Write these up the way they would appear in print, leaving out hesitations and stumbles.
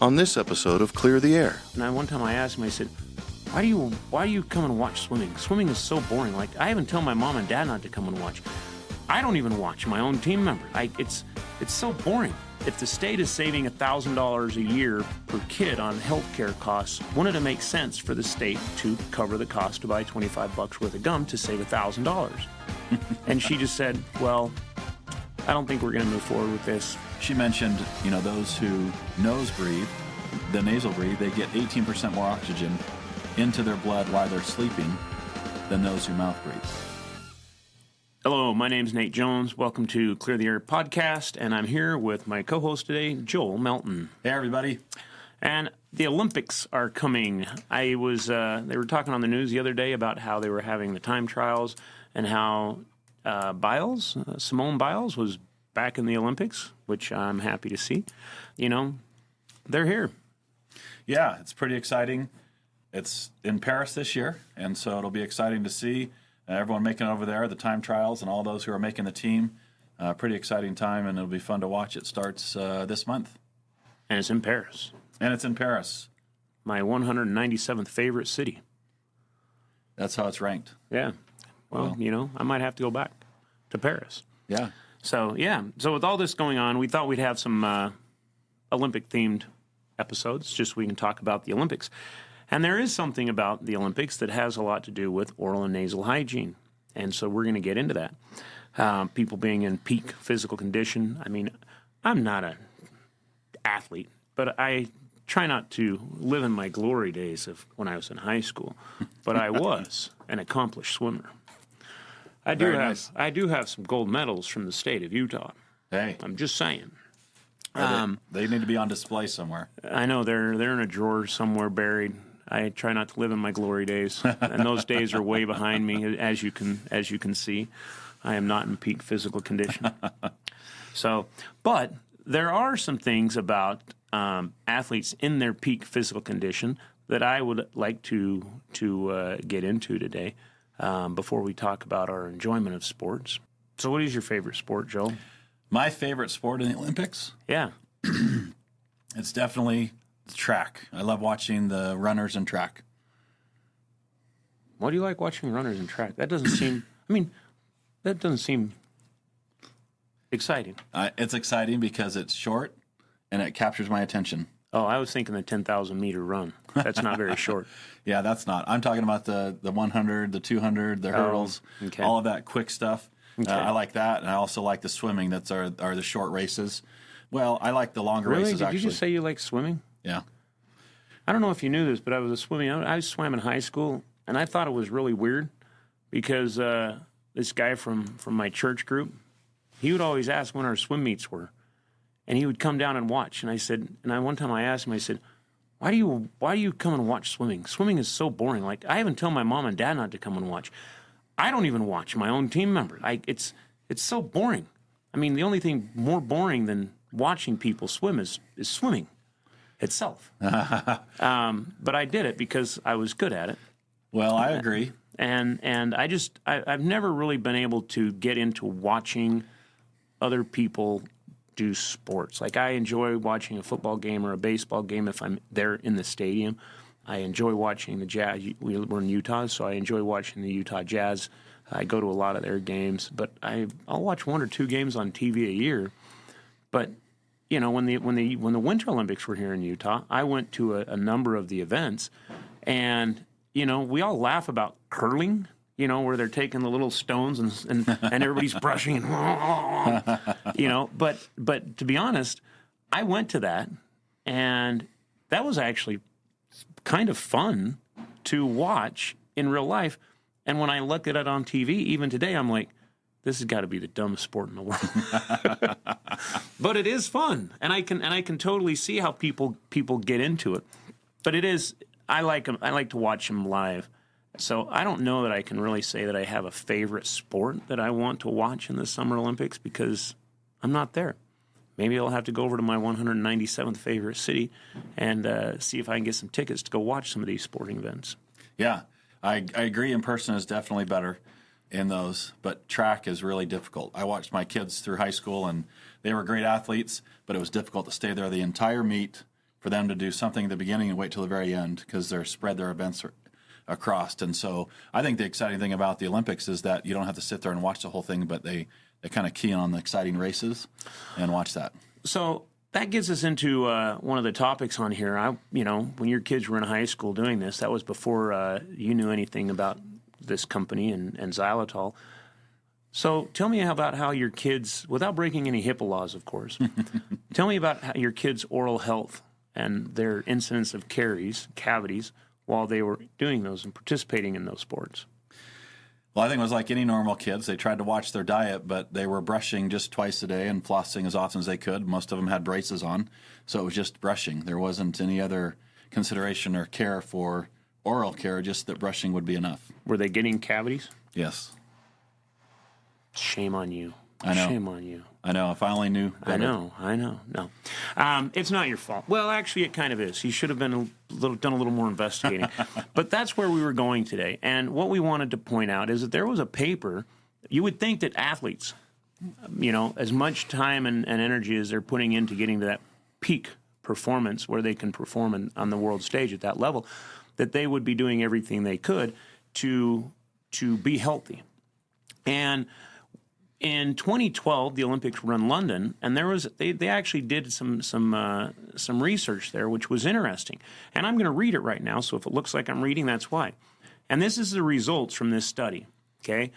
on this episode of Clear the Air. And one time I asked him, I said, why do you come and watch swimming? Swimming is so boring. Like, I even tell my mom and dad not to come and watch. I don't even watch my own team member. It's so boring. If the state is saving $1,000 a year per kid on healthcare costs, wouldn't it make sense for the state to cover the cost to buy $25 worth of gum to save $1,000? And she just said, well, I don't think we're going to move forward with this. She mentioned, those who nose breathe, the nasal breathe, they get 18% more oxygen into their blood while they're sleeping than those who mouth breathe. Hello, my name's Nate Jones. Welcome to Clear the Air podcast, and I'm here with my co-host today, Joel Melton. Hey, everybody. And the Olympics are coming. They were talking on the news the other day about how they were having the time trials and how Simone Biles was back in the Olympics, which I'm happy to see. They're here. Yeah, it's pretty exciting. It's in Paris this year, and so it'll be exciting to see everyone making it over there, the time trials, and all those who are making the team. Pretty exciting time, and it'll be fun to watch. It starts this month. And it's in Paris. My 197th favorite city. That's how it's ranked. Yeah. Well, I might have to go back to Paris. Yeah. So with all this going on, we thought we'd have some Olympic-themed episodes just so we can talk about the Olympics. And there is something about the Olympics that has a lot to do with oral and nasal hygiene. And so we're going to get into that. People being in peak physical condition. I mean, I'm not an athlete, but I try not to live in my glory days of when I was in high school. But I was an accomplished swimmer. I do have some gold medals from the state of Utah. Hey. I'm just saying. They need to be on display somewhere. I know they're in a drawer somewhere buried. I try not to live in my glory days, and those days are way behind me, as you can see. I am not in peak physical condition. But there are some things about athletes in their peak physical condition that I would like to get into today before we talk about our enjoyment of sports. So, what is your favorite sport, Joe? My favorite sport in the Olympics? Yeah, it's definitely track. I love watching the runners in track. Why do you like watching runners in track? That doesn't seem exciting. It's exciting because it's short and it captures my attention. Oh, I was thinking the 10,000-meter run. That's not very short. Yeah, that's not. I'm talking about the 100, the 200, the hurdles, okay. All of that quick stuff. Okay. I like that, and I also like the swimming. That's are the short races. Well, I like the longer races, actually. Did you just say you like swimming? Yeah. I don't know if you knew this, but I was swimming. I swam in high school, and I thought it was really weird because this guy from my church group, he would always ask when our swim meets were, and he would come down and watch. And one time I asked him, I said, why do you come and watch swimming? Swimming is so boring. Like, I even tell my mom and dad not to come and watch. I don't even watch my own team member. It's so boring. I mean, the only thing more boring than watching people swim is swimming itself. But I did it because I was good at it. Well, I agree. And I've never really been able to get into watching other people do sports. Like, I enjoy watching a football game or a baseball game if I'm there in the stadium. I enjoy watching the Jazz. We're in Utah, so I enjoy watching the Utah Jazz. I go to a lot of their games, but I'll watch 1 or 2 games on TV a year. But when the Winter Olympics were here in Utah, I went to a number of the events, and we all laugh about curling. Where they're taking the little stones and everybody's brushing and But to be honest, I went to that, and that was actually kind of fun to watch in real life. And when I look at it on TV, even today, I'm like, this has got to be the dumbest sport in the world. But it is fun, and I can totally see how people get into it. But it is, I like them. I like to watch them live. So I don't know that I can really say that I have a favorite sport that I want to watch in the Summer Olympics because I'm not there. Maybe I'll have to go over to my 197th favorite city and see if I can get some tickets to go watch some of these sporting events. Yeah, I agree. In person is definitely better in those, but track is really difficult. I watched my kids through high school, and they were great athletes, but it was difficult to stay there the entire meet for them to do something at the beginning and wait till the very end because they're spread their events across. And so I think the exciting thing about the Olympics is that you don't have to sit there and watch the whole thing, but they kind of key in on the exciting races and watch that. So that gets us into one of the topics on here. When your kids were in high school doing this, that was before you knew anything about this company and xylitol. So tell me about how your kids, without breaking any HIPAA laws, of course, tell me about how your kids' oral health and their incidence of cavities, while they were doing those and participating in those sports. Well, I think it was like any normal kids. They tried to watch their diet, but they were brushing just twice a day and flossing as often as they could. Most of them had braces on, so it was just brushing. There wasn't any other consideration or care for oral care, just that brushing would be enough. Were they getting cavities? Yes. Shame on you. I know. Shame on you. I know. If I only knew better. I know. No. It's not your fault. Well, actually, it kind of is. You should have done a little more investigating. But that's where we were going today. And what we wanted to point out is that there was a paper. You would think that athletes, as much time and energy as they're putting into getting to that peak performance where they can perform on the world stage at that level, that they would be doing everything they could to be healthy. And in 2012, the Olympics were in London, and they actually did some research there, which was interesting. And I'm going to read it right now, so if it looks like I'm reading, that's why. And this is the results from this study, okay?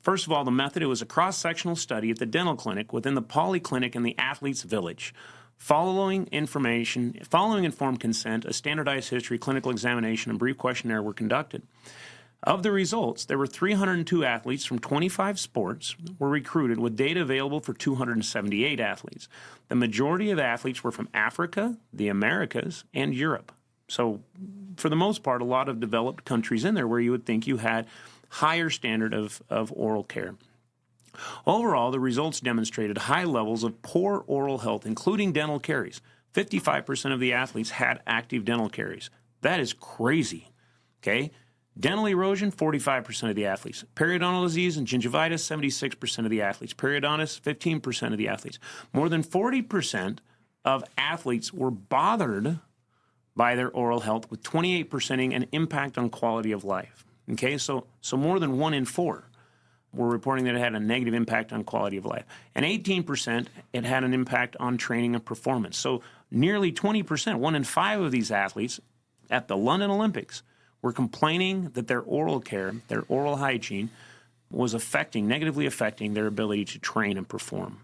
First of all, the method, it was a cross-sectional study at the dental clinic within the polyclinic in the athlete's village. Following informed consent, a standardized history, clinical examination, and brief questionnaire were conducted. Of the results, there were 302 athletes from 25 sports were recruited with data available for 278 athletes. The majority of athletes were from Africa, the Americas, and Europe. So for the most part, a lot of developed countries in there where you would think you had higher standard of oral care. Overall, the results demonstrated high levels of poor oral health, including dental caries. 55% of the athletes had active dental caries. That is crazy, okay? Dental erosion, 45% of the athletes. Periodontal disease and gingivitis, 76% of the athletes. Periodontitis, 15% of the athletes. More than 40% of athletes were bothered by their oral health, with 28% an impact on quality of life. Okay, so more than 1 in 4 were reporting that it had a negative impact on quality of life. And 18%, it had an impact on training and performance. So nearly 20%, 1 in 5 of these athletes at the London Olympics were complaining that their oral care, their oral hygiene, was negatively affecting their ability to train and perform.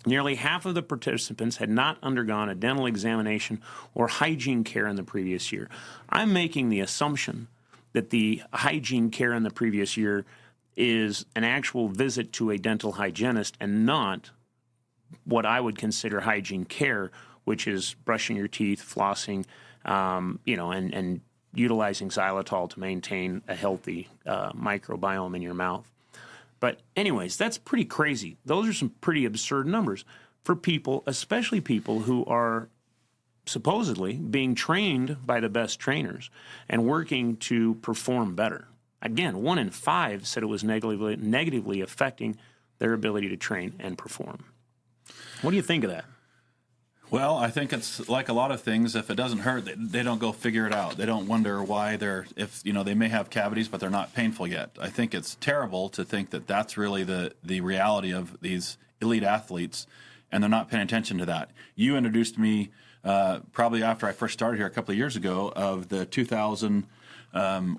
Nearly half of the participants had not undergone a dental examination or hygiene care in the previous year. I'm making the assumption that the hygiene care in the previous year is an actual visit to a dental hygienist and not what I would consider hygiene care, which is brushing your teeth, flossing, and utilizing xylitol to maintain a healthy microbiome in your mouth. But anyways, that's pretty crazy. Those are some pretty absurd numbers for people, especially people who are supposedly being trained by the best trainers and working to perform better. Again, 1 in 5 said it was negatively affecting their ability to train and perform. What do you think of that? Well, I think it's like a lot of things. If it doesn't hurt, they don't go figure it out. They don't wonder why they may have cavities, but they're not painful yet. I think it's terrible to think that that's really the reality of these elite athletes, and they're not paying attention to that. You introduced me probably after I first started here a couple of years ago of the 2000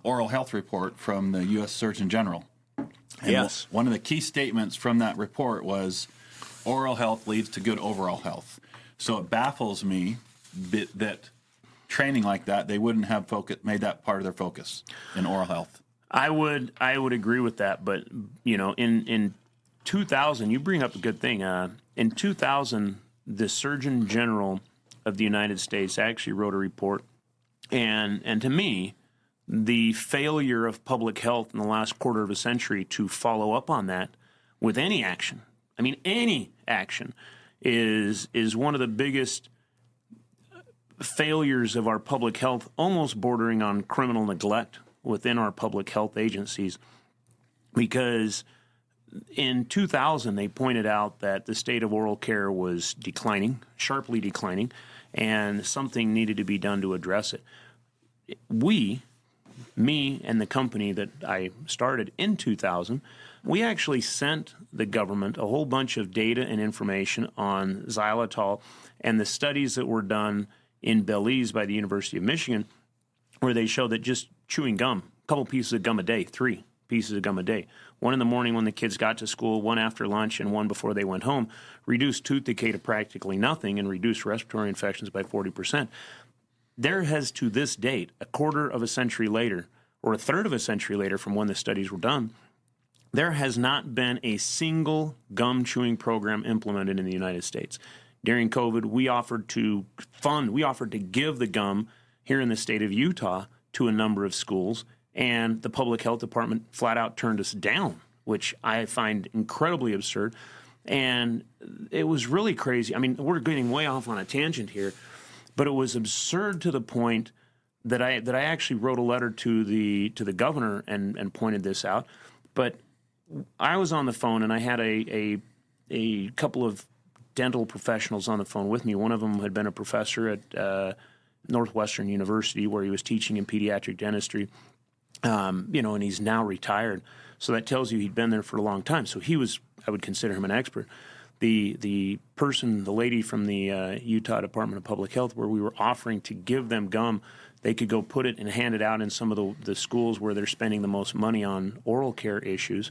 oral health report from the U.S. Surgeon General. And yes. One of the key statements from that report was oral health leads to good overall health. So it baffles me that training like that, they wouldn't have made that part of their focus in oral health. I would agree with that, but in 2000, you bring up a good thing. In 2000, the Surgeon General of the United States actually wrote a report, and to me, the failure of public health in the last quarter of a century to follow up on that with any action, any action, is one of the biggest failures of our public health, almost bordering on criminal neglect within our public health agencies. Because in 2000, they pointed out that the state of oral care was declining, sharply declining, and something needed to be done to address it. Me and the company that I started in 2000, we actually sent the government a whole bunch of data and information on xylitol and the studies that were done in Belize by the University of Michigan, where they showed that just chewing gum, a couple pieces of gum a day, 3 pieces of gum a day, one in the morning when the kids got to school, one after lunch, and one before they went home, reduced tooth decay to practically nothing and reduced respiratory infections by 40%. There has, to this date, a quarter of a century later, or a third of a century later from when the studies were done, there has not been a single gum chewing program implemented in the United States. During COVID, we offered to give the gum here in the state of Utah to a number of schools, and the public health department flat out turned us down, which I find incredibly absurd. And it was really crazy. I mean, we're getting way off on a tangent here, but it was absurd to the point that I actually wrote a letter to the governor and pointed this out. But I was on the phone, and I had a couple of dental professionals on the phone with me. One of them had been a professor at Northwestern University, where he was teaching in pediatric dentistry, and he's now retired. So that tells you he'd been there for a long time. So I would consider him an expert. The lady from the Utah Department of Public Health, where we were offering to give them gum, they could go put it and hand it out in some of the schools where they're spending the most money on oral care issues.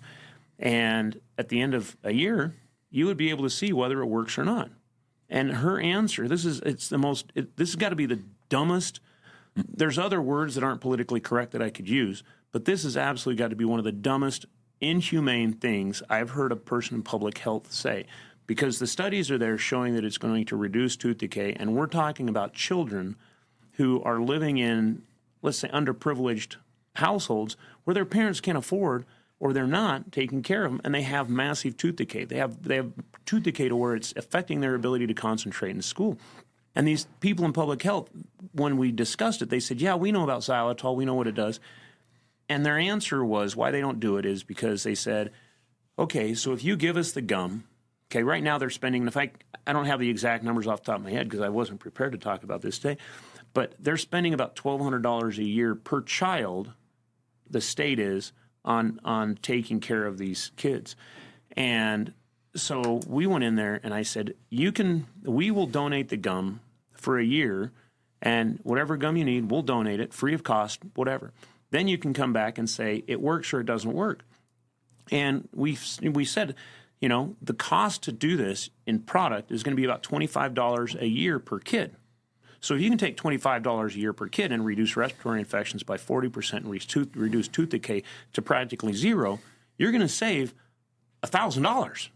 And at the end of a year, you would be able to see whether it works or not. And her answer, this has got to be the dumbest. There's other words that aren't politically correct that I could use, but this has absolutely got to be one of the dumbest, inhumane things I've heard a person in public health say, because the studies are there showing that it's going to reduce tooth decay, and we're talking about children who are living in, let's say, underprivileged households where their parents can't afford, or they're not taking care of them, and they have massive tooth decay. They have tooth decay to where it's affecting their ability to concentrate in school. And these people in public health, when we discussed it, they said, yeah, we know about xylitol, we know what it does. And their answer was why they don't do it is because they said, okay, so if you give us the gum, okay, right now they're spending, I don't have the exact numbers off the top of my head because I wasn't prepared to talk about this today, but they're spending about $1,200 a year per child, the state is, on taking care of these kids. And so we went in there and I said, we will donate the gum for a year, and whatever gum you need, we'll donate it free of cost, whatever. Then you can come back and say it works or it doesn't work. And we said, the cost to do this in product is going to be about $25 a year per kid. So if you can take $25 a year per kid and reduce respiratory infections by 40% and reduce tooth decay to practically zero, you're going to save $1,000,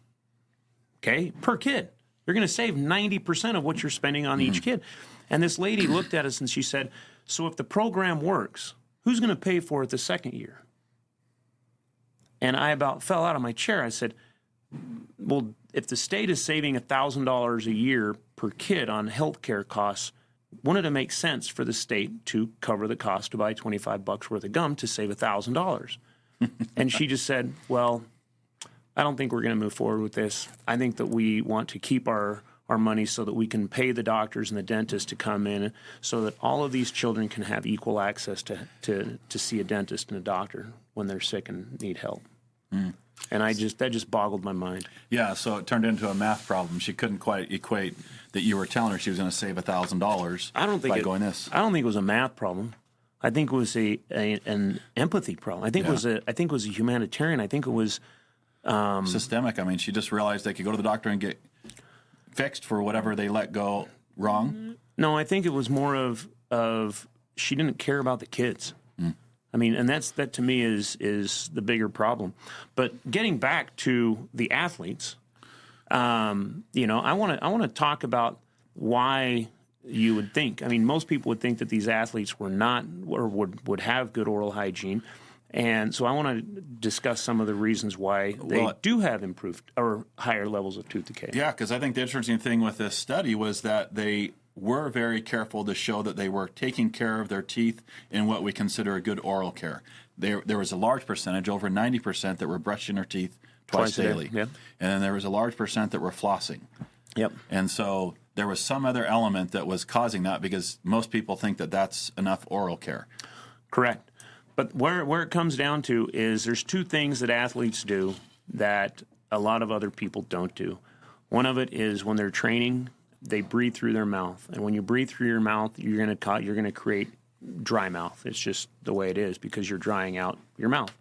okay, per kid. You're going to save 90% of what you're spending on each kid. And this lady looked at us and she said, so if the program works, who's going to pay for it the second year? And I about fell out of my chair. I said, well, if the state is saving $1,000 a year per kid on health care costs, wouldn't it make sense for the state to cover the cost to buy $25 worth of gum to save $1,000? And she just said, well, I don't think we're going to move forward with this. I think that we want to keep our money so that we can pay the doctors and the dentists to come in so that all of these children can have equal access to see a dentist and a doctor when they're sick and need help. Mm. And that just boggled my mind. Yeah, so it turned into a math problem. She couldn't quite equate that you were telling her she was going to save $1,000 by going this. I don't think it was a math problem. I think it was an empathy problem. I think it was a humanitarian. I think it was systemic. I mean, she just realized they could go to the doctor and get fixed for whatever they let go wrong. No, I think it was more of she didn't care about the kids. Mm. I mean, and that to me is the bigger problem. But getting back to the athletes, I want to talk about why you would think. I mean, most people would think that these athletes were not or would have good oral hygiene. And so I want to discuss some of the reasons why they do have improved or higher levels of tooth decay. Yeah, because I think the interesting thing with this study was that they were very careful to show that they were taking care of their teeth in what we consider a good oral care. There was a large percentage, over 90%, that were brushing their teeth twice daily. Yeah. And then there was a large percent that were flossing. Yep. And so there was some other element that was causing that, because most people think that that's enough oral care. Correct. But where it comes down to is there's two things that athletes do that a lot of other people don't do. One of it is when they're training, they breathe through their mouth. And when you breathe through your mouth, you're going to create dry mouth. It's just the way it is because you're drying out your mouth.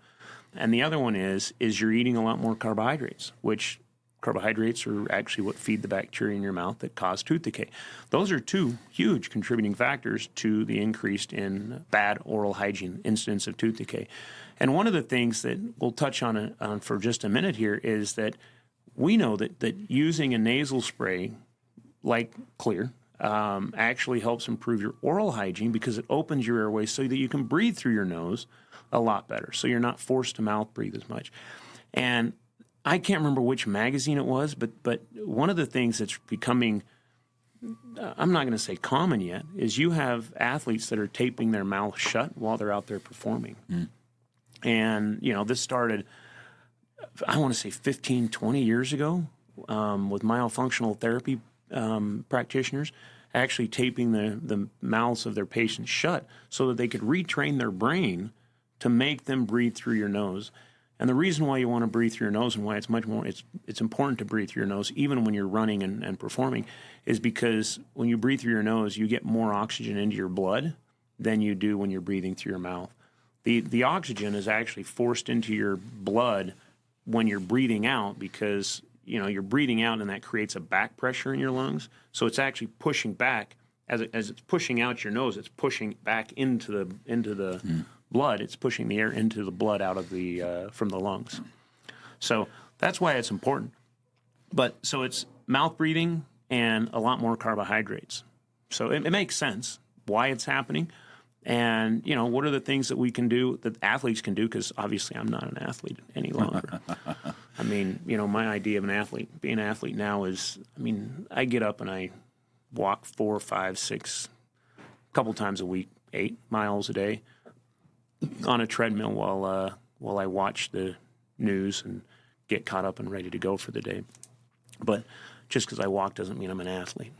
And the other one is you're eating a lot more carbohydrates, which carbohydrates are actually what feed the bacteria in your mouth that cause tooth decay. Those are two huge contributing factors to the increase in bad oral hygiene, incidence of tooth decay. And one of the things that we'll touch on for just a minute here is that we know that using a nasal spray like Clear actually helps improve your oral hygiene because it opens your airways so that you can breathe through your nose a lot better. So you're not forced to mouth breathe as much. And I can't remember which magazine it was, but one of the things that's becoming, I'm not going to say common yet, is you have athletes that are taping their mouth shut while they're out there performing. And, this started, I want to say 15, 20 years ago with myofunctional therapy practitioners actually taping the mouths of their patients shut so that they could retrain their brain to make them breathe through your nose. And the reason why you want to breathe through your nose and why it's important to breathe through your nose even when you're running and performing is because when you breathe through your nose, you get more oxygen into your blood than you do when you're breathing through your mouth. The oxygen is actually forced into your blood when you're breathing out because you're breathing out and that creates a back pressure in your lungs. So it's actually pushing back as it's pushing out your nose. It's pushing back into the blood. It's pushing the air into the blood out of from the lungs. So that's why it's important. So it's mouth breathing and a lot more carbohydrates. So it makes sense why it's happening. And, what are the things that we can do, that athletes can do? Because obviously I'm not an athlete any longer. I mean, my idea of being an athlete now is, I get up and I walk 4, 5, 6, a couple times a week, 8 miles a day on a treadmill while I watch the news and get caught up and ready to go for the day. But just because I walk doesn't mean I'm an athlete.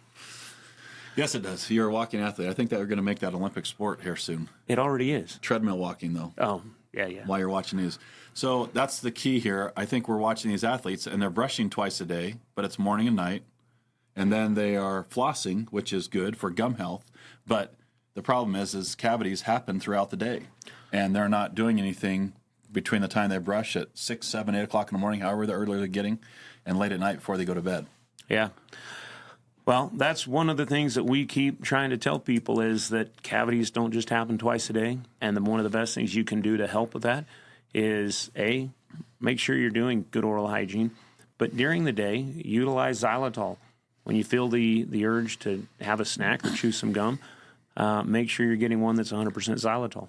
Yes, it does. You're a walking athlete. I think that we're going to make that Olympic sport here soon. It already is. Treadmill walking, though. Oh, yeah. While you're watching news. So that's the key here. I think we're watching these athletes, and they're brushing twice a day, but it's morning and night. And then they are flossing, which is good for gum health. But the problem is cavities happen throughout the day, and they're not doing anything between the time they brush at 6, 7, 8 o'clock in the morning, however the earlier they're getting, and late at night before they go to bed. Yeah. Well, that's one of the things that we keep trying to tell people is that cavities don't just happen twice a day. And one of the best things you can do to help with that is, A, make sure you're doing good oral hygiene. But during the day, utilize xylitol. When you feel the urge to have a snack or chew some gum, make sure you're getting one that's 100% xylitol.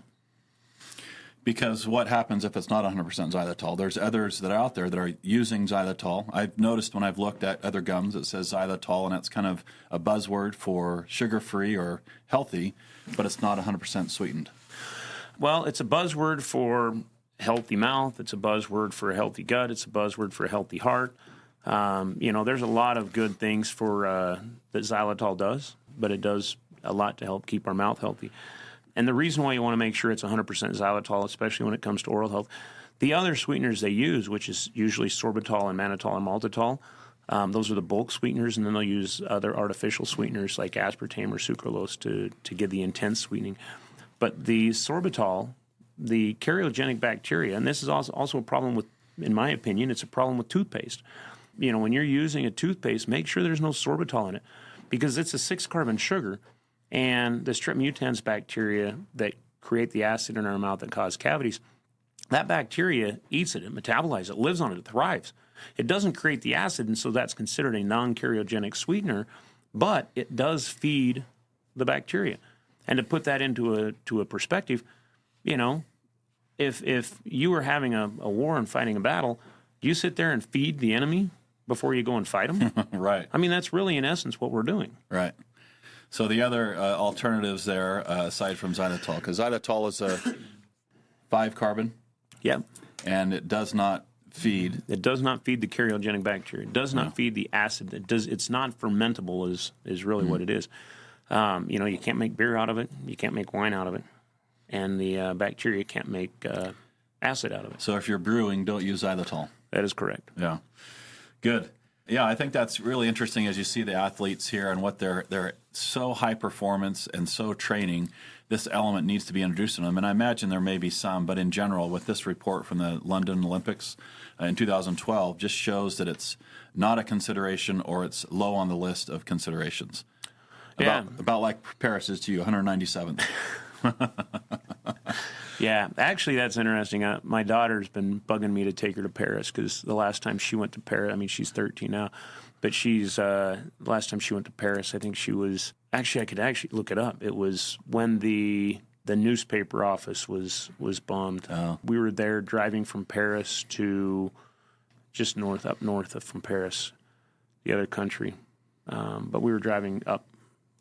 Because what happens if it's not 100% xylitol? There's others that are out there that are using xylitol. I've noticed when I've looked at other gums, it says xylitol, and it's kind of a buzzword for sugar-free or healthy, but it's not 100% sweetened. Well, it's a buzzword for healthy mouth. It's a buzzword for a healthy gut. It's a buzzword for a healthy heart. There's a lot of good things that xylitol does, but it does a lot to help keep our mouth healthy. And the reason why you want to make sure it's 100% xylitol, especially when it comes to oral health, the other sweeteners they use, which is usually sorbitol and mannitol and maltitol, those are the bulk sweeteners, and then they'll use other artificial sweeteners like aspartame or sucralose to give the intense sweetening. But the sorbitol, the karyogenic bacteria, and this is also a problem with, in my opinion, it's a problem with toothpaste. When you're using a toothpaste, make sure there's no sorbitol in it because it's a 6-carbon sugar. And the strep mutans bacteria that create the acid in our mouth that cause cavities, that bacteria eats it, it metabolizes it, lives on it, it thrives. It doesn't create the acid, and so that's considered a non-karyogenic sweetener, but it does feed the bacteria. And to put that into a perspective, if you were having a war and fighting a battle, do you sit there and feed the enemy before you go and fight them? Right. That's really, in essence, what we're doing. Right. So the other alternatives there, aside from xylitol, because xylitol is a 5-carbon. Yep. And it does not feed. It does not feed the karyogenic bacteria. It does not feed the acid. It's not fermentable is really what it is. You can't make beer out of it. You can't make wine out of it. And the bacteria can't make acid out of it. So if you're brewing, don't use xylitol. That is correct. Yeah. Good. Yeah, I think that's really interesting as you see the athletes here and what they're so high performance and so training. This element needs to be introduced to them. And I imagine there may be some, but in general, with this report from the London Olympics in 2012, just shows that it's not a consideration or it's low on the list of considerations. About like Paris is to you, 197th. Yeah, actually, that's interesting. My daughter's been bugging me to take her to Paris because the last time she went to Paris, I mean, she's 13 now, but last time she went to Paris, I think she was, actually, I could actually look it up. It was when the newspaper office was bombed. Oh. We were there driving from Paris to just up north from Paris, the other country. But we were driving up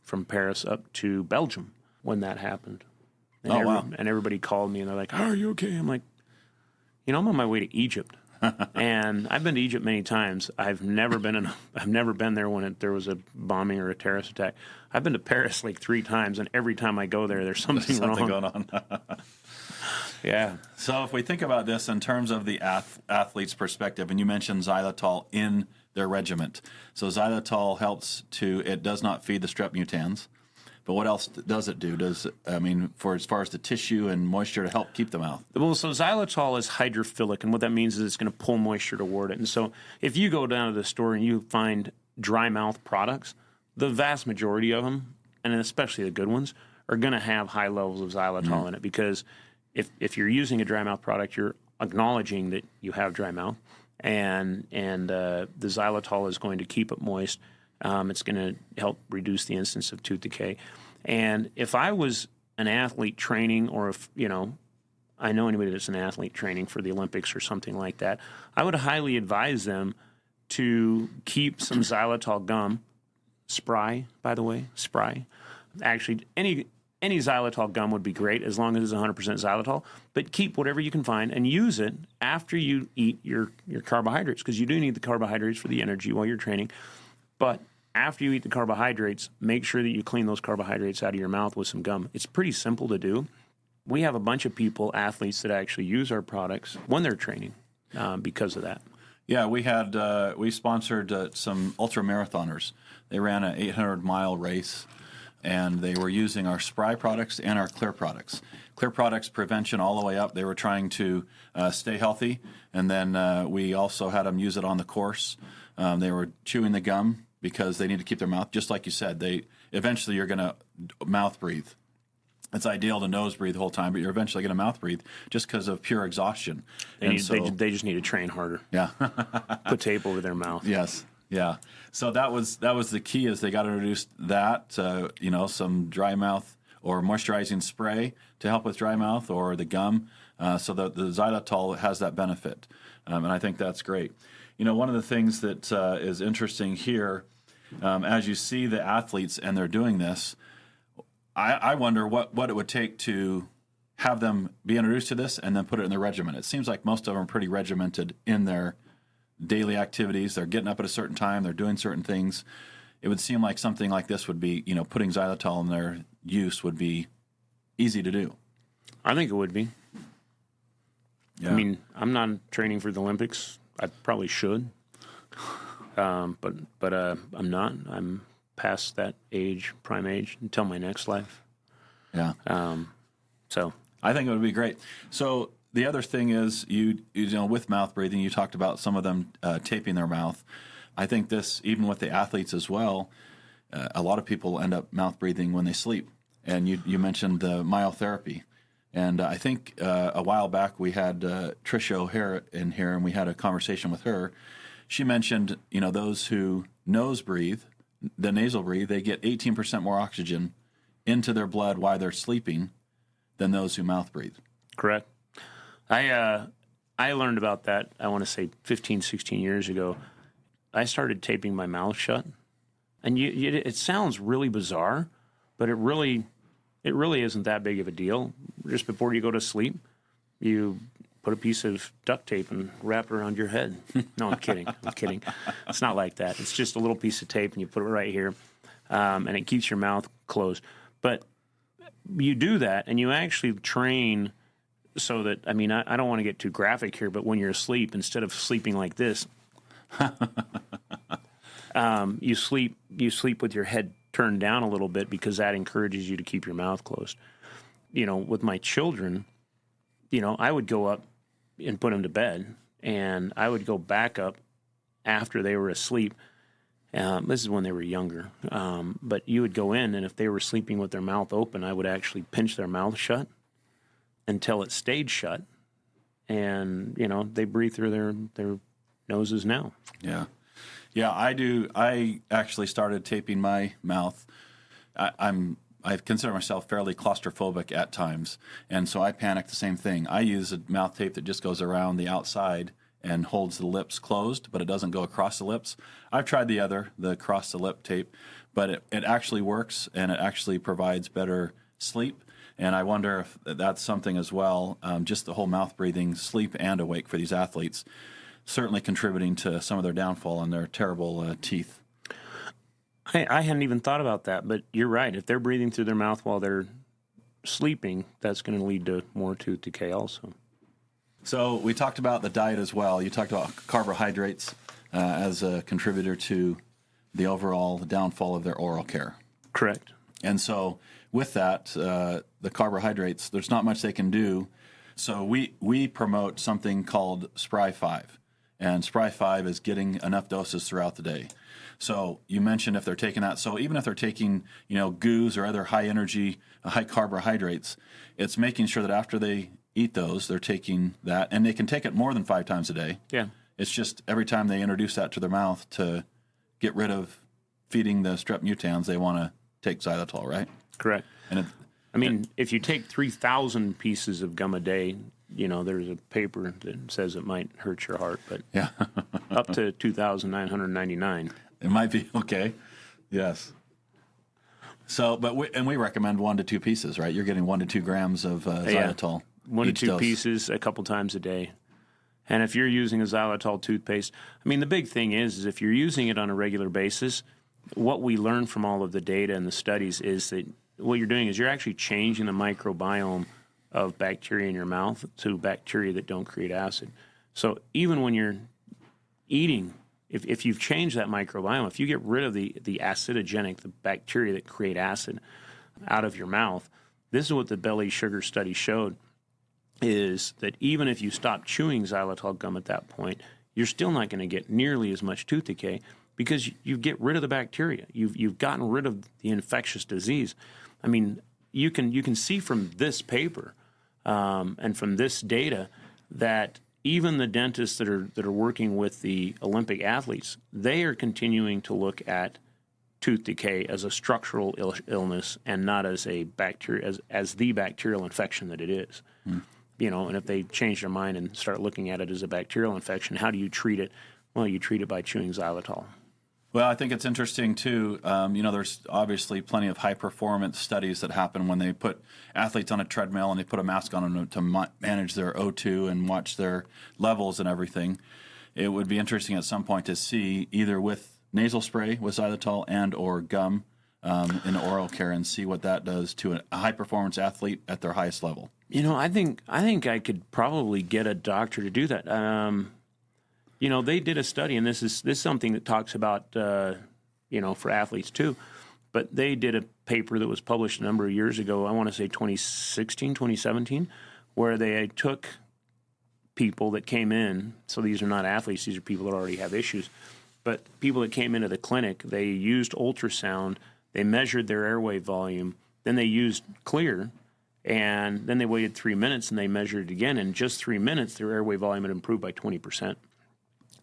from Paris up to Belgium when that happened. And wow. And everybody called me, and they're like, "Are you okay?" I'm like, I'm on my way to Egypt. And I've been to Egypt many times. I've never been there when there was a bombing or a terrorist attack. I've been to Paris like 3 times, and every time I go there, there's something wrong. Going on. Yeah. So if we think about this in terms of the athlete's perspective, and you mentioned xylitol in their regiment. So xylitol it does not feed the strep mutans. But what else does it do? As far as the tissue and moisture to help keep them out? Well, so xylitol is hydrophilic, and what that means is it's going to pull moisture toward it. And so if you go down to the store and you find dry mouth products, the vast majority of them, and especially the good ones, are going to have high levels of xylitol in it, because if you're using a dry mouth product, you're acknowledging that you have dry mouth, and the xylitol is going to keep it moist. It's going to help reduce the incidence of tooth decay. And if I was an athlete training, or if, I know anybody that's an athlete training for the Olympics or something like that, I would highly advise them to keep some xylitol gum, spry, by the way, spry. Actually, any xylitol gum would be great as long as it's 100% xylitol, but keep whatever you can find and use it after you eat your carbohydrates, because you do need the carbohydrates for the energy while you're training. But after you eat the carbohydrates, make sure that you clean those carbohydrates out of your mouth with some gum. It's pretty simple to do. We have a bunch of athletes that actually use our products when they're training because of that. Yeah, we sponsored some ultra marathoners. They ran an 800-mile race, and they were using our spry products and our clear products. Clear products prevention all the way up. They were trying to stay healthy, and then we also had them use it on the course. They were chewing the gum because they need to keep their mouth, just like you said. Eventually you're going to mouth breathe. It's ideal to nose breathe the whole time, but you're eventually going to mouth breathe just because of pure exhaustion. They just need to train harder. Yeah. Put tape over their mouth. Yes. Yeah. So that was the key, is they got to introduce that, some dry mouth or moisturizing spray to help with dry mouth, or the gum, so that the xylitol has that benefit. And I think that's great. One of the things that is interesting here, as you see the athletes and they're doing this, I wonder what it would take to have them be introduced to this and then put it in their regimen. It seems like most of them are pretty regimented in their daily activities. They're getting up at a certain time. They're doing certain things. It would seem like something like this would be, putting xylitol in their use would be easy to do. I think it would be. Yeah. I mean, I'm not training for the Olympics. I probably should, but I'm not. I'm past that prime age, until my next life. Yeah. So I think it would be great. So the other thing is, with mouth breathing, you talked about some of them taping their mouth. I think this, even with the athletes as well, a lot of people end up mouth breathing when they sleep. And you mentioned the myotherapy. And I think a while back we had Tricia O'Hare in here, and we had a conversation with her. She mentioned, those who nose breathe, the nasal breathe, they get 18% more oxygen into their blood while they're sleeping than those who mouth breathe. Correct. I learned about that, I want to say 15, 16 years ago. I started taping my mouth shut. And it sounds really bizarre, but it really isn't that big of a deal. Just before you go to sleep, you put a piece of duct tape and wrap it around your head. No, I'm kidding. I'm kidding. It's not like that. It's just a little piece of tape, and you put it right here, and it keeps your mouth closed. But you do that, and you actually train so that, I mean, I don't want to get too graphic here, but when you're asleep, instead of sleeping like this, you sleep with your head turned down a little bit, because that encourages you to keep your mouth closed. You know, with my children, you know, I would go up and put them to bed, and I would go back up after they were asleep. This is when they were younger. But you would go in, and if they were sleeping with their mouth open, I would actually pinch their mouth shut until it stayed shut. And, you know, they breathe through their noses now. Yeah. Yeah, I do. I actually started taping my mouth. I consider myself fairly claustrophobic at times, and so I panic the same thing. I use a mouth tape that just goes around the outside and holds the lips closed, but it doesn't go across the lips. I've tried the cross the lip tape, but it actually works, and it actually provides better sleep. And I wonder if that's something as well, just the whole mouth breathing, sleep and awake for these athletes, certainly contributing to some of their downfall and their terrible teeth. I hadn't even thought about that, but you're right. If they're breathing through their mouth while they're sleeping, that's going to lead to more tooth decay also. So we talked about the diet as well. You talked about carbohydrates as a contributor to the overall downfall of their oral care. Correct. And so with that, the carbohydrates, there's not much they can do. So we promote something called Spry 5. And Spry 5 is getting enough doses throughout the day. So you mentioned if they're taking that. So even if they're taking, you know, goos or other high energy, high carbohydrates, it's making sure that after they eat those, they're taking that. And they can take it more than 5 times a day. Yeah. It's just every time they introduce that to their mouth to get rid of feeding the strep mutans, they want to take xylitol, right? Correct. And if you take 3,000 pieces of gum a day, you know, there's a paper that says it might hurt your heart, but yeah. up to 2,999. It might be okay. Yes. So, but we recommend 1 to 2 pieces, right? You're getting 1 to 2 grams of xylitol. Yeah. 1 to 2 dose. pieces a couple times a day. And if you're using a xylitol toothpaste, I mean, the big thing is if you're using it on a regular basis, what we learn from all of the data and the studies is that what you're doing is you're actually changing the microbiome of bacteria in your mouth to bacteria that don't create acid. So even when you're eating, if you've changed that microbiome, if you get rid of the acidogenic, the bacteria that create acid out of your mouth, this is what the belly sugar study showed, is that even if you stop chewing xylitol gum at that point, you're still not going to get nearly as much tooth decay because you get rid of the bacteria. You've gotten rid of the infectious disease. I mean, you can see from this paper and from this data that even the dentists that are working with the Olympic athletes, they are continuing to look at tooth decay as a structural illness and not as a bacteria as the bacterial infection that it is. You know, and if they change their mind and start looking at it as a bacterial infection, how do you treat it? Well, you treat it by chewing xylitol. Well, I think it's interesting, too. You know, there's obviously plenty of high-performance studies that happen when they put athletes on a treadmill and they put a mask on them to manage their O2 and watch their levels and everything. It would be interesting at some point to see either with nasal spray with xylitol and or gum in oral care and see what that does to a high-performance athlete at their highest level. You know, I think I could probably get a doctor to do that. You know, they did a study, and this is something that talks about, you know, for athletes too. But they did a paper that was published a number of years ago, I want to say 2016, 2017, where they took people that came in. So these are not athletes, these are people that already have issues. But people that came into the clinic, they used ultrasound, they measured their airway volume, then they used clear, and then they waited 3 minutes and they measured it again. In just 3 minutes, their airway volume had improved by 20%.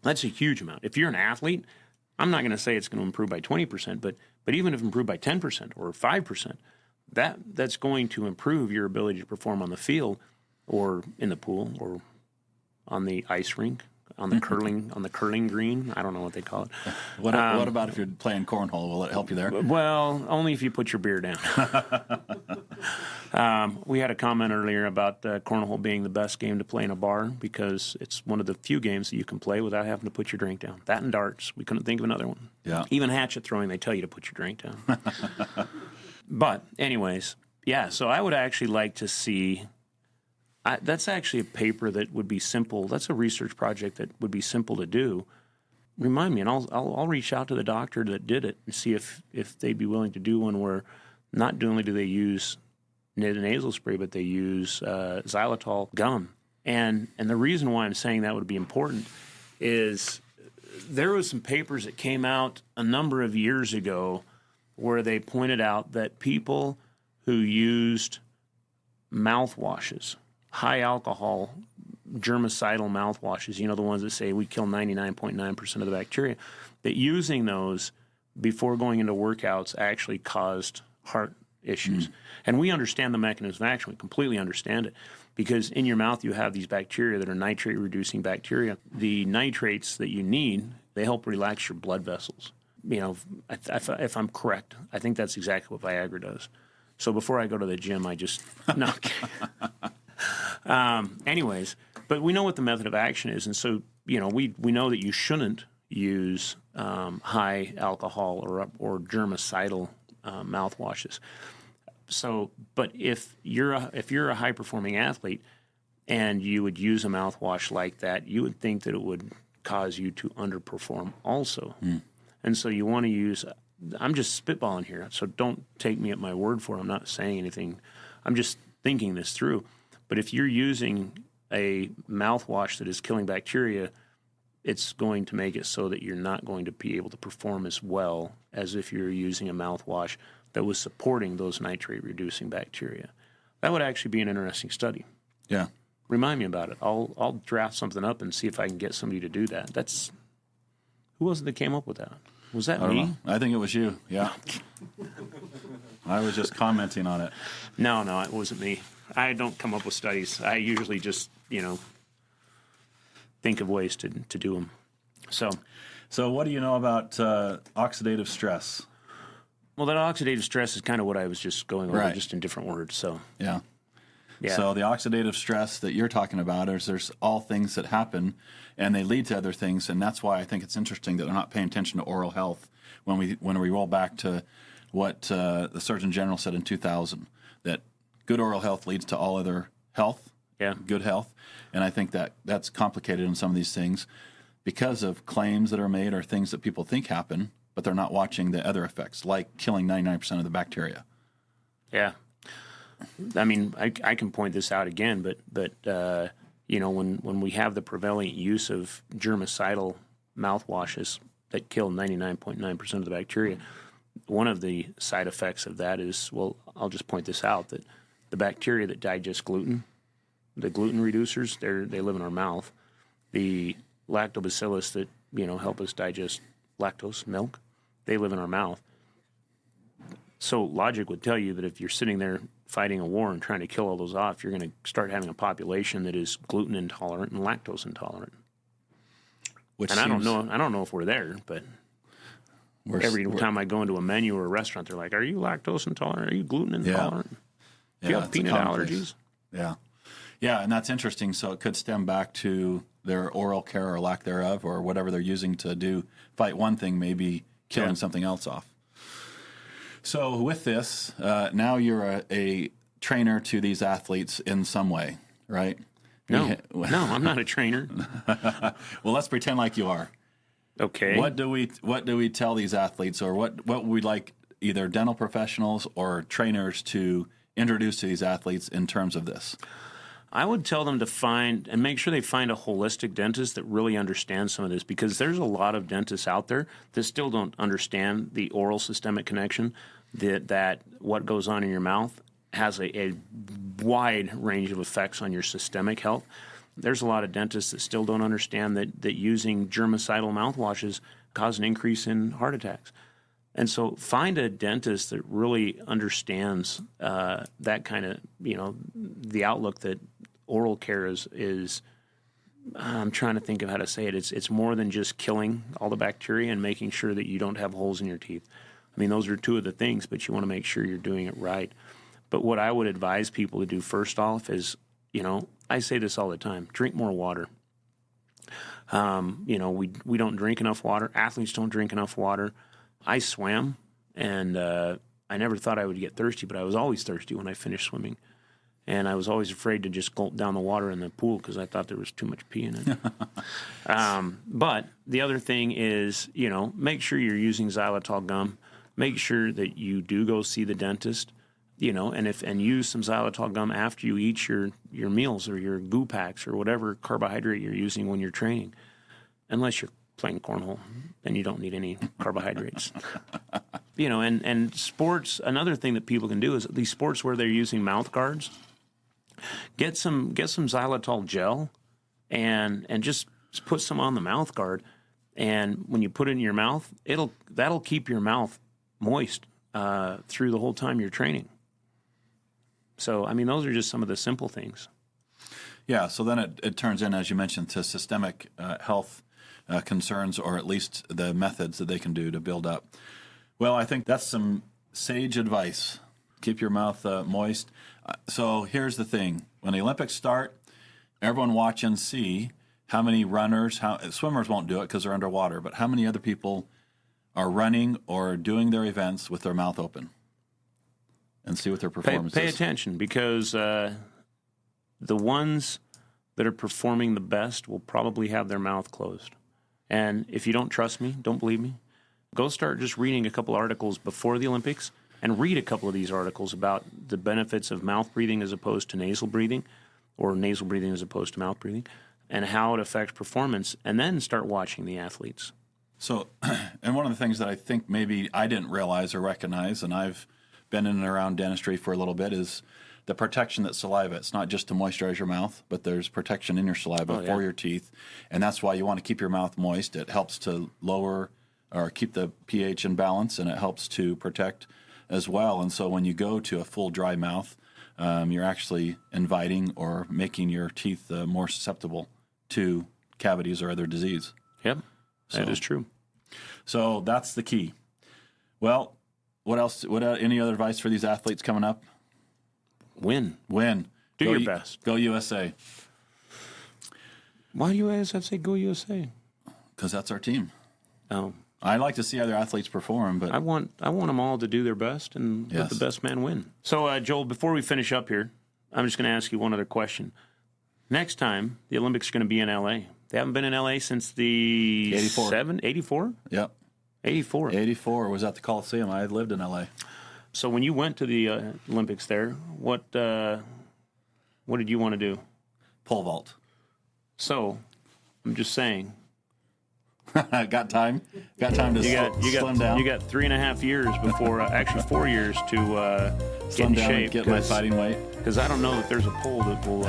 That's a huge amount. If you're an athlete, I'm not going to say it's going to improve by 20%, but even if improved by 10% or 5%, that's going to improve your ability to perform on the field or in the pool or on the ice rink, on the curling green. I don't know what they call it. What about if you're playing cornhole? Will it help you there? Well, only if you put your beer down. We had a comment earlier about cornhole being the best game to play in a bar because it's one of the few games that you can play without having to put your drink down. That and darts. We couldn't think of another one. Yeah. Even hatchet throwing, they tell you to put your drink down. But anyways, yeah, so I would actually like to see that's actually a paper that would be simple. That's a research project that would be simple to do. Remind me, and I'll reach out to the doctor that did it and see if they'd be willing to do one where not only do they use nasal spray, but they use xylitol gum. And the reason why I'm saying that would be important is there was some papers that came out a number of years ago where they pointed out that people who used mouthwashes, high alcohol, germicidal mouthwashes, the ones that say we kill 99.9% of the bacteria, that using those before going into workouts actually caused heart issues. And we understand the mechanism of action. We completely understand it because in your mouth you have these bacteria that are nitrate-reducing bacteria. The nitrates that you need, they help relax your blood vessels. If I'm correct, I think that's exactly what Viagra does. So before I go to the gym, I just no. Anyways, but we know what the method of action is, and so we know that you shouldn't use high alcohol or germicidal mouthwashes. So, but if you're a high performing athlete and you would use a mouthwash like that, you would think that it would cause you to underperform also. And so you want to use. I'm just spitballing here, so don't take me at my word for it. I'm not saying anything. I'm just thinking this through. But if you're using a mouthwash that is killing bacteria, it's going to make it so that you're not going to be able to perform as well as if you're using a mouthwash that was supporting those nitrate-reducing bacteria. That would actually be an interesting study. Yeah. Remind me about it. I'll draft something up and see if I can get somebody to do that. Who was it that came up with that? Was that me? I think it was you, yeah. I was just commenting on it. No, it wasn't me. I don't come up with studies. I usually just, think of ways to do them. So what do you know about oxidative stress? Well, that oxidative stress is kind of what I was just going over, Right. just in different words. So Yeah. Yeah. So the oxidative stress that you're talking about is there's all things that happen and they lead to other things, and that's why I think it's interesting that they're not paying attention to oral health when we roll back to what the Surgeon General said in 2000, that good oral health leads to all other health, good health, and I think that that's complicated in some of these things because of claims that are made or things that people think happen, but they're not watching the other effects, like killing 99% of the bacteria. Yeah. I mean, I can point this out again, but when we have the prevalent use of germicidal mouthwashes that kill 99.9% of the bacteria, one of the side effects of that is, well, I'll just point this out, that the bacteria that digest gluten, the gluten reducers, they live in our mouth. The lactobacillus that help us digest lactose, milk, they live in our mouth. So logic would tell you that if you're sitting there fighting a war and trying to kill all those off, you're going to start having a population that is gluten intolerant and lactose intolerant. I don't know if we're there, but every time I go into a menu or a restaurant, they're like, "Are you lactose intolerant? Are you gluten intolerant? Do you have peanut allergies?" Yeah, and that's interesting. So it could stem back to their oral care or lack thereof, or whatever they're using to fight one thing, maybe killing something else off. So with this, now you're a trainer to these athletes in some way, right? No, I'm not a trainer. Well, let's pretend like you are. Okay. What do we tell these athletes, or what would we like either dental professionals or trainers to introduce to these athletes in terms of this? I would tell them to make sure they find a holistic dentist that really understands some of this, because there's a lot of dentists out there that still don't understand the oral systemic connection, that what goes on in your mouth has a wide range of effects on your systemic health. There's a lot of dentists that still don't understand that using germicidal mouthwashes cause an increase in heart attacks. And so find a dentist that really understands that kind of, the outlook that oral care is I'm trying to think of how to say it. It's more than just killing all the bacteria and making sure that you don't have holes in your teeth. I mean, those are two of the things, but you want to make sure you're doing it right. But what I would advise people to do first off is, I say this all the time, drink more water. We don't drink enough water. Athletes don't drink enough water. I swam, and I never thought I would get thirsty, but I was always thirsty when I finished swimming. And I was always afraid to just gulp down the water in the pool because I thought there was too much pee in it. But the other thing is, make sure you're using xylitol gum. Make sure that you do go see the dentist, and use some xylitol gum after you eat your meals or your goo packs or whatever carbohydrate you're using when you're training. Unless you're playing cornhole, then you don't need any carbohydrates. And sports, another thing that people can do is these sports where they're using mouth guards, get some xylitol gel and just put some on the mouth guard. And when you put it in your mouth, that'll keep your mouth moist through the whole time you're training. So, those are just some of the simple things. Yeah, so then it turns in, as you mentioned, to systemic health concerns, or at least the methods that they can do to build up. Well, I think that's some sage advice. Keep your mouth moist. So here's the thing. When the Olympics start, everyone watch and see how many runners, swimmers won't do it because they're underwater, but how many other people are running or doing their events with their mouth open, and see what their performance is. Pay attention, because the ones that are performing the best will probably have their mouth closed. And if you don't trust me, don't believe me, go start just reading a couple articles before the Olympics and read a couple of these articles about the benefits of mouth breathing as opposed to nasal breathing, or nasal breathing as opposed to mouth breathing, and how it affects performance, and then start watching the athletes. So, and one of the things that I think maybe I didn't realize or recognize, and I've been in and around dentistry for a little bit, is the protection that saliva. It's not just to moisturize your mouth, but there's protection in your saliva for your teeth, and that's why you want to keep your mouth moist. It helps to lower or keep the pH in balance, and it helps to protect as well. And so when you go to a full dry mouth, you're actually inviting or making your teeth more susceptible to cavities or other disease. Yep, that is true. So that's the key. Well, what else? Any other advice for these athletes coming up? Win. Do your best. Go USA. Why do you always have to say go USA? Because that's our team. Oh, I like to see other athletes perform, but I want them all to do their best and let the best man win. So, Joel, before we finish up here, I'm just going to ask you one other question. Next time, the Olympics are going to be in L.A. They haven't been in L.A. since the 84? Yep. 84. 84 was at the Coliseum. I lived in L.A. So when you went to the Olympics there, what did you want to do? Pole vault. So, I'm just saying. Got time to slim down. You got 3.5 years before, actually 4 years to get in shape. And get my fighting weight. Because I don't know that there's a pole that will.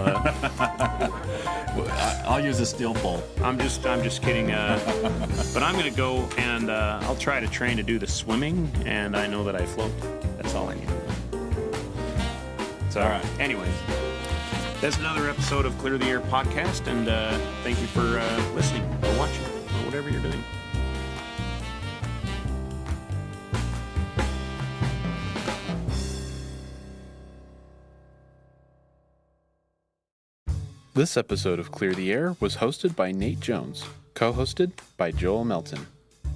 I'll use a steel pole. I'm just kidding. But I'm going to go and I'll try to train to do the swimming, and I know that I float. That's all I need. So, all right. Anyways, that's another episode of Clear the Air podcast, and thank you for listening or watching or whatever you're doing. This episode of Clear the Air was hosted by Nate Jones, co-hosted by Joel Melton,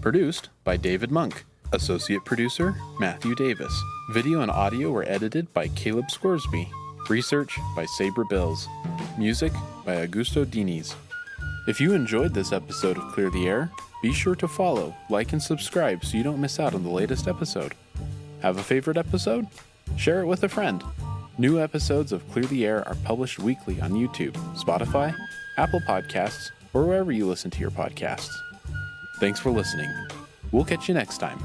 produced by David Monk, associate producer Matthew Davis. Video and audio were edited by Caleb Scoresby. Research by Sabre Bills. Music by Augusto Diniz. If you enjoyed this episode of Clear the Air, be sure to follow, like, and subscribe so you don't miss out on the latest episode. Have a favorite episode? Share it with a friend. New episodes of Clear the Air are published weekly on YouTube, Spotify, Apple Podcasts, or wherever you listen to your podcasts. Thanks for listening. We'll catch you next time.